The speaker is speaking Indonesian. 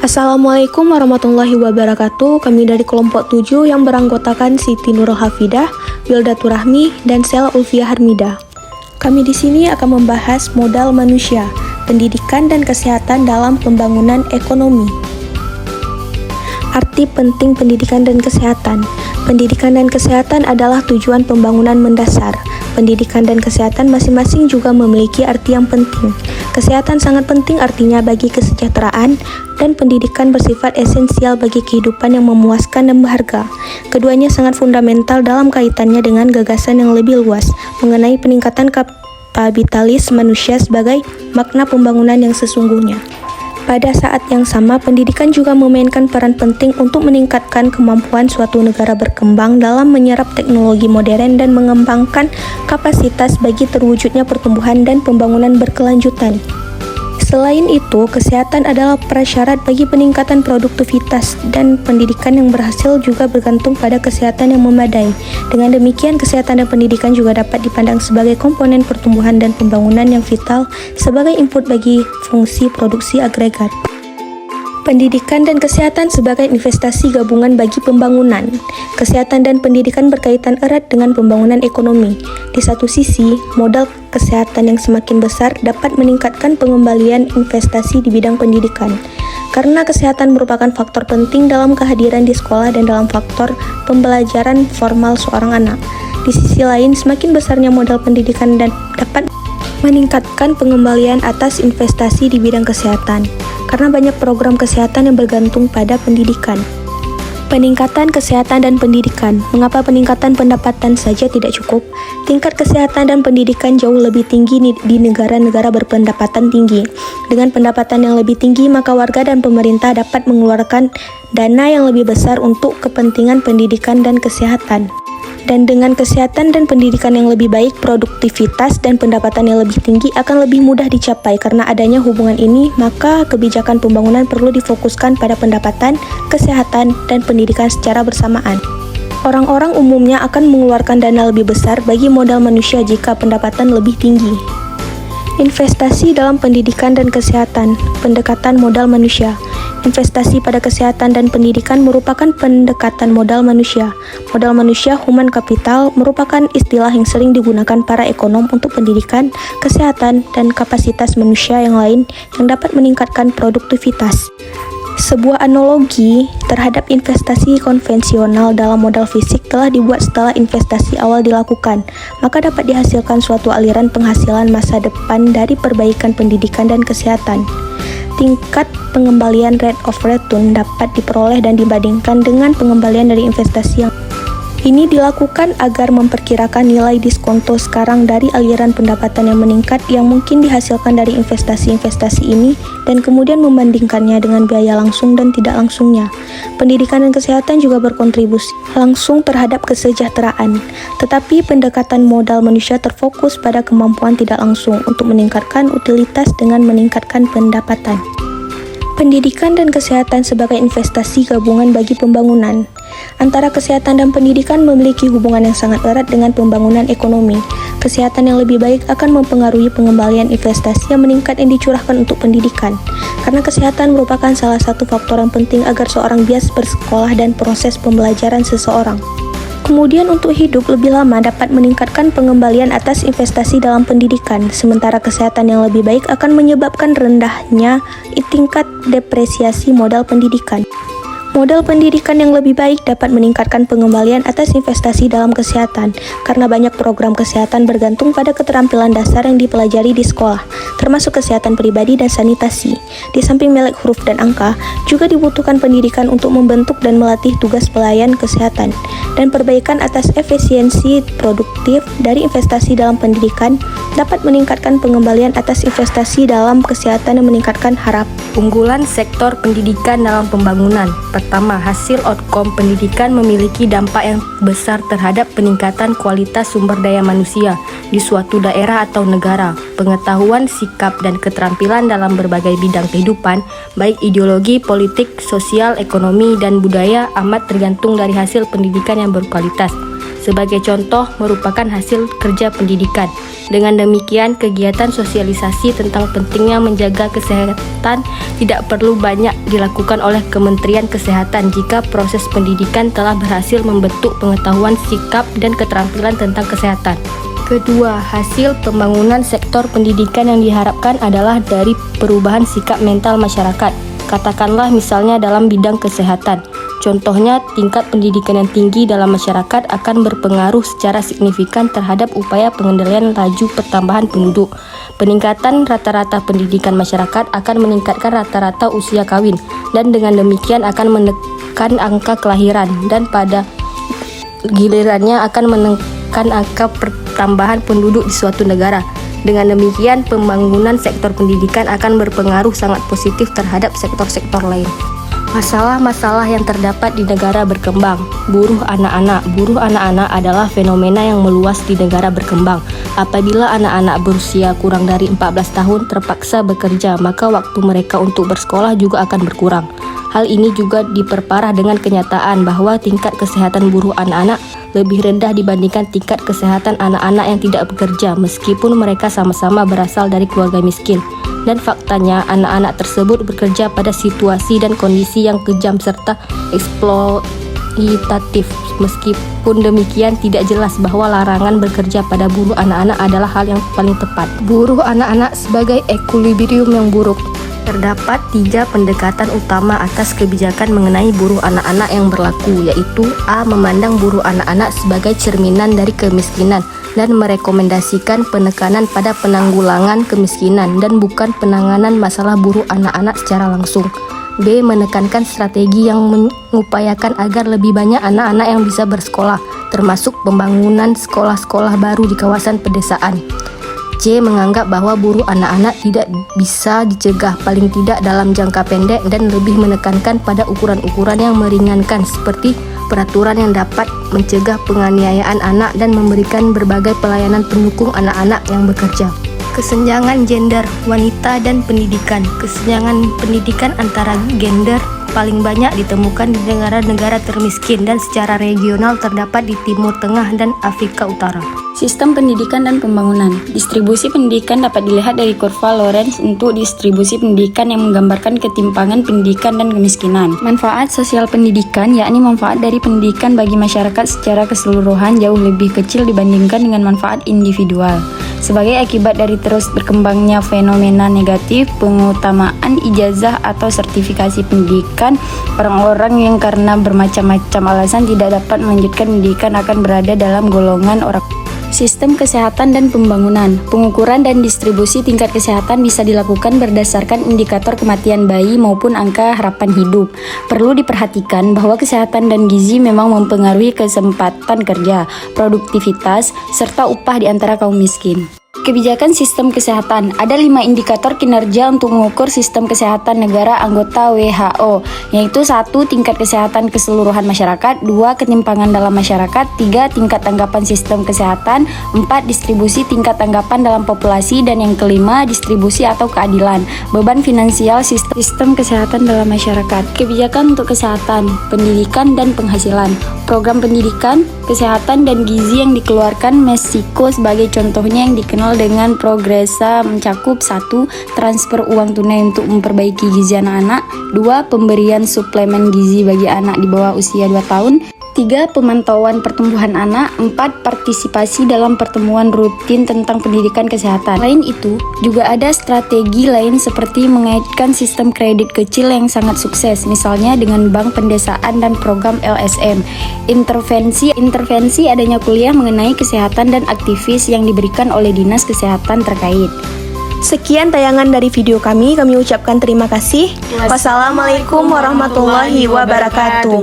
Assalamualaikum warahmatullahi wabarakatuh. Kami dari kelompok 7 yang beranggotakan Siti Nurul Hafidah, Wildatur Rahmi, dan Sela Ulfiah Harmida. Kami di sini akan membahas modal manusia, pendidikan dan kesehatan dalam pembangunan ekonomi. Arti penting pendidikan dan kesehatan. Pendidikan dan kesehatan adalah tujuan pembangunan mendasar. Pendidikan dan kesehatan masing-masing juga memiliki arti yang penting. Kesehatan sangat penting artinya bagi kesejahteraan, dan pendidikan bersifat esensial bagi kehidupan yang memuaskan dan berharga. Keduanya sangat fundamental dalam kaitannya dengan gagasan yang lebih luas mengenai peningkatan kapabilitas manusia sebagai makna pembangunan yang sesungguhnya. Pada saat yang sama, pendidikan juga memainkan peran penting untuk meningkatkan kemampuan suatu negara berkembang dalam menyerap teknologi modern dan mengembangkan kapasitas bagi terwujudnya pertumbuhan dan pembangunan berkelanjutan. Selain itu, kesehatan adalah prasyarat bagi peningkatan produktivitas, dan pendidikan yang berhasil juga bergantung pada kesehatan yang memadai. Dengan demikian, kesehatan dan pendidikan juga dapat dipandang sebagai komponen pertumbuhan dan pembangunan yang vital sebagai input bagi fungsi produksi agregat. Pendidikan dan kesehatan sebagai investasi gabungan bagi pembangunan. Kesehatan dan pendidikan berkaitan erat dengan pembangunan ekonomi. Di satu sisi, modal kesehatan yang semakin besar dapat meningkatkan pengembalian investasi di bidang pendidikan. Karena kesehatan merupakan faktor penting dalam kehadiran di sekolah dan dalam faktor pembelajaran formal seorang anak. Di sisi lain, semakin besarnya modal pendidikan dan dapat meningkatkan pengembalian atas investasi di bidang kesehatan, karena banyak program kesehatan yang bergantung pada pendidikan. Peningkatan kesehatan dan pendidikan. Mengapa peningkatan pendapatan saja tidak cukup? Tingkat kesehatan dan pendidikan jauh lebih tinggi di negara-negara berpendapatan tinggi. Dengan pendapatan yang lebih tinggi, maka warga dan pemerintah dapat mengeluarkan dana yang lebih besar untuk kepentingan pendidikan dan kesehatan. Dan dengan kesehatan dan pendidikan yang lebih baik, produktivitas dan pendapatan yang lebih tinggi akan lebih mudah dicapai. Karena adanya hubungan ini, maka kebijakan pembangunan perlu difokuskan pada pendapatan, kesehatan, dan pendidikan secara bersamaan. Orang-orang umumnya akan mengeluarkan dana lebih besar bagi modal manusia jika pendapatan lebih tinggi. Investasi dalam pendidikan dan kesehatan. Pendekatan modal manusia. Investasi pada kesehatan dan pendidikan merupakan pendekatan modal manusia. Modal manusia, human capital, merupakan istilah yang sering digunakan para ekonom untuk pendidikan, kesehatan, dan kapasitas manusia yang lain yang dapat meningkatkan produktivitas. Sebuah analogi terhadap investasi konvensional dalam modal fisik telah dibuat setelah investasi awal dilakukan, maka dapat dihasilkan suatu aliran penghasilan masa depan dari perbaikan pendidikan dan kesehatan. Tingkat pengembalian rate of return dapat diperoleh dan dibandingkan dengan pengembalian dari investasi yang ini dilakukan agar memperkirakan nilai diskonto sekarang dari aliran pendapatan yang meningkat yang mungkin dihasilkan dari investasi-investasi ini dan kemudian membandingkannya dengan biaya langsung dan tidak langsungnya. Pendidikan dan kesehatan juga berkontribusi langsung terhadap kesejahteraan, tetapi pendekatan modal manusia terfokus pada kemampuan tidak langsung untuk meningkatkan utilitas dengan meningkatkan pendapatan. Pendidikan dan kesehatan sebagai investasi gabungan bagi pembangunan. Antara kesehatan dan pendidikan memiliki hubungan yang sangat erat dengan pembangunan ekonomi. Kesehatan yang lebih baik akan mempengaruhi pengembalian investasi yang meningkat yang dicurahkan untuk pendidikan. Karena kesehatan merupakan salah satu faktor yang penting agar seorang bias bersekolah dan proses pembelajaran seseorang. Kemudian untuk hidup lebih lama dapat meningkatkan pengembalian atas investasi dalam pendidikan, sementara kesehatan yang lebih baik akan menyebabkan rendahnya tingkat depresiasi modal pendidikan. Modal pendidikan yang lebih baik dapat meningkatkan pengembalian atas investasi dalam kesehatan, karena banyak program kesehatan bergantung pada keterampilan dasar yang dipelajari di sekolah, termasuk kesehatan pribadi dan sanitasi. Di samping melek huruf dan angka, juga dibutuhkan pendidikan untuk membentuk dan melatih tugas pelayan kesehatan, dan perbaikan atas efisiensi produktif dari investasi dalam pendidikan dapat meningkatkan pengembalian atas investasi dalam kesehatan dan meningkatkan harap. Unggulan sektor pendidikan dalam pembangunan. Pertama, hasil outcome pendidikan memiliki dampak yang besar terhadap peningkatan kualitas sumber daya manusia di suatu daerah atau negara. Pengetahuan, sikap, dan keterampilan dalam berbagai bidang kehidupan, baik ideologi, politik, sosial, ekonomi, dan budaya amat tergantung dari hasil pendidikan yang berkualitas. Sebagai contoh, merupakan hasil kerja pendidikan. Dengan demikian, kegiatan sosialisasi tentang pentingnya menjaga kesehatan tidak perlu banyak dilakukan oleh Kementerian Kesehatan jika proses pendidikan telah berhasil membentuk pengetahuan, sikap, dan keterampilan tentang kesehatan. Kedua, hasil pembangunan sektor pendidikan yang diharapkan adalah dari perubahan sikap mental masyarakat. Katakanlah misalnya dalam bidang kesehatan. Contohnya, tingkat pendidikan yang tinggi dalam masyarakat akan berpengaruh secara signifikan terhadap upaya pengendalian laju pertambahan penduduk. Peningkatan rata-rata pendidikan masyarakat akan meningkatkan rata-rata usia kawin, dan dengan demikian akan menekan angka kelahiran, dan pada gilirannya akan menekan angka pertambahan penduduk di suatu negara. Dengan demikian, pembangunan sektor pendidikan akan berpengaruh sangat positif terhadap sektor-sektor lain. Masalah-masalah yang terdapat di negara berkembang. Buruh anak-anak. Buruh anak-anak adalah fenomena yang meluas di negara berkembang. Apabila anak-anak berusia kurang dari 14 tahun terpaksa bekerja, maka waktu mereka untuk bersekolah juga akan berkurang. Hal ini juga diperparah dengan kenyataan bahwa tingkat kesehatan buruh anak-anak lebih rendah dibandingkan tingkat kesehatan anak-anak yang tidak bekerja, meskipun mereka sama-sama berasal dari keluarga miskin. Dan faktanya, anak-anak tersebut bekerja pada situasi dan kondisi yang kejam serta eksploitatif. Meskipun demikian, tidak jelas bahwa larangan bekerja pada buruh anak-anak adalah hal yang paling tepat. Buruh anak-anak sebagai equilibrium yang buruk. Terdapat 3 pendekatan utama atas kebijakan mengenai buruh anak-anak yang berlaku, yaitu A. Memandang buruh anak-anak sebagai cerminan dari kemiskinan dan merekomendasikan penekanan pada penanggulangan kemiskinan dan bukan penanganan masalah buruh anak-anak secara langsung. B. Menekankan strategi yang mengupayakan agar lebih banyak anak-anak yang bisa bersekolah, termasuk pembangunan sekolah-sekolah baru di kawasan pedesaan. C. Menganggap bahwa buruh anak-anak tidak bisa dicegah, paling tidak dalam jangka pendek, dan lebih menekankan pada ukuran-ukuran yang meringankan seperti peraturan yang dapat mencegah penganiayaan anak dan memberikan berbagai pelayanan pendukung anak-anak yang bekerja. Kesenjangan gender, wanita, dan pendidikan. Kesenjangan pendidikan antara gender paling banyak ditemukan di negara-negara termiskin dan secara regional terdapat di Timur Tengah dan Afrika Utara. Sistem pendidikan dan pembangunan. Distribusi pendidikan dapat dilihat dari kurva Lorenz untuk distribusi pendidikan yang menggambarkan ketimpangan pendidikan dan kemiskinan. Manfaat sosial pendidikan, yakni manfaat dari pendidikan bagi masyarakat secara keseluruhan jauh lebih kecil dibandingkan dengan manfaat individual. Sebagai akibat dari terus berkembangnya fenomena negatif, pengutamaan ijazah atau sertifikasi pendidikan, orang-orang yang karena bermacam-macam alasan tidak dapat melanjutkan pendidikan akan berada dalam golongan orang. Sistem kesehatan dan pembangunan. Pengukuran dan distribusi tingkat kesehatan bisa dilakukan berdasarkan indikator kematian bayi maupun angka harapan hidup. Perlu diperhatikan bahwa kesehatan dan gizi memang mempengaruhi kesempatan kerja, produktivitas, serta upah di antara kaum miskin. Kebijakan sistem kesehatan. Ada 5 indikator kinerja untuk mengukur sistem kesehatan negara anggota WHO, yaitu 1. Tingkat kesehatan keseluruhan masyarakat, 2. Ketimpangan dalam masyarakat, 3. Tingkat tanggapan sistem kesehatan, 4. Distribusi tingkat tanggapan dalam populasi, dan yang kelima, distribusi atau keadilan, beban finansial sistem kesehatan dalam masyarakat. Kebijakan untuk kesehatan, pendidikan, dan penghasilan. Program pendidikan, kesehatan, dan gizi yang dikeluarkan Meksiko sebagai contohnya yang dikenal dengan Progresa mencakup 1. Transfer uang tunai untuk memperbaiki gizi anak-anak, 2. Pemberian suplemen gizi bagi anak di bawah usia 2 tahun, 3. Pemantauan pertumbuhan anak, 4. Partisipasi dalam pertemuan rutin tentang pendidikan kesehatan. Selain itu, juga ada strategi lain seperti mengaitkan sistem kredit kecil yang sangat sukses, misalnya dengan bank pendesaan dan program LSM. Intervensi adanya kuliah mengenai kesehatan dan aktivis yang diberikan oleh Dinas Kesehatan terkait. Sekian tayangan dari video kami ucapkan terima kasih. Wassalamualaikum warahmatullahi wabarakatuh.